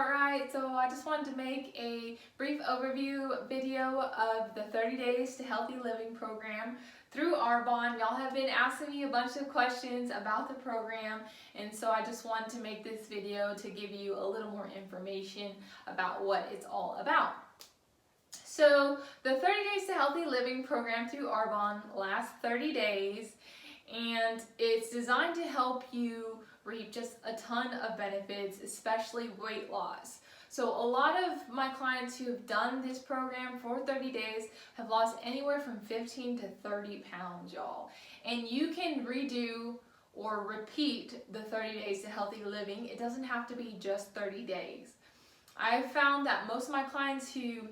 Alright, so I just wanted to make a brief overview video of the 30 Days to Healthy Living program through Arbonne. Y'all have been asking me a bunch of questions about the program, and so I just wanted to make this video to give you a little more information about what it's all about. So the 30 Days to Healthy Living program through Arbonne lasts 30 days, and it's designed to help you reap just a ton of benefits, especially weight loss. So a lot of my clients who have done this program for 30 days have lost anywhere from 15 to 30 pounds, y'all. And you can redo or repeat the 30 Days to Healthy Living. It doesn't have to be just 30 days. I've found that most of my clients who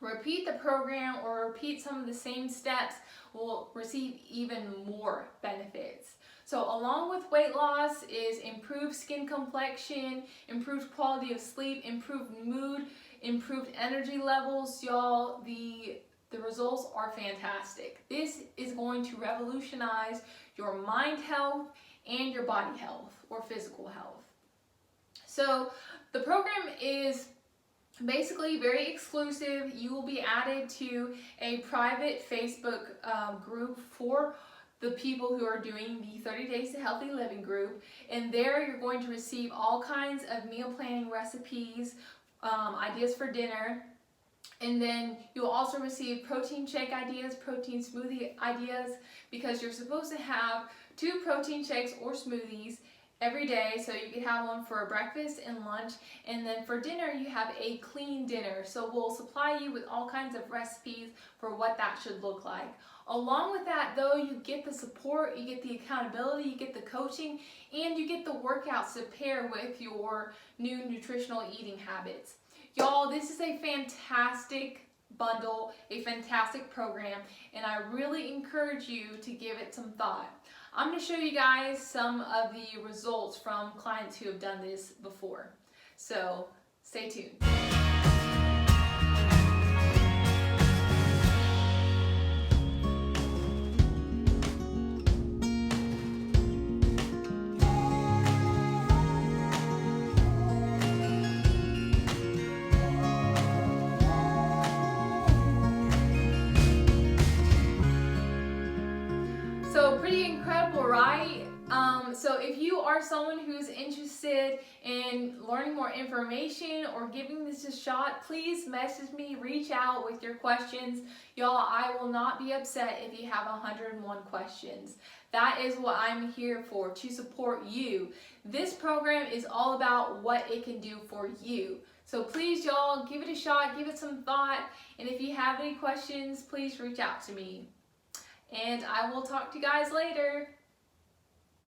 repeat the program or repeat some of the same steps will receive even more benefits. So along with weight loss is improved skin complexion, improved quality of sleep, improved mood, improved energy levels. Y'all, the results are fantastic. This is going to revolutionize your mind health and your body health or physical health. So the program is basically very exclusive. You will be added to a private Facebook group for the people who are doing the 30 Days to Healthy Living group, and there you're going to receive all kinds of meal planning recipes, ideas for dinner, and then you'll also receive protein shake ideas, protein smoothie ideas, because you're supposed to have 2 protein shakes or smoothies every day. So you can have one for breakfast and lunch, and then for dinner you have a clean dinner. So we'll supply you with all kinds of recipes for what that should look like. Along with that though, you get the support, you get the accountability, you get the coaching, and you get the workouts to pair with your new nutritional eating habits. Y'all, this is a fantastic bundle, a fantastic program, and I really encourage you to give it some thought. I'm going to show you guys some of the results from clients who have done this before. So stay tuned. So pretty incredible, right? So if you are someone who's interested in learning more information or giving this a shot, please message me, reach out with your questions. Y'all, I will not be upset if you have 101 questions. That is what I'm here for, to support you. This program is all about what it can do for you. So please, y'all, give it a shot, give it some thought, and if you have any questions, please reach out to me. And I will talk to you guys later.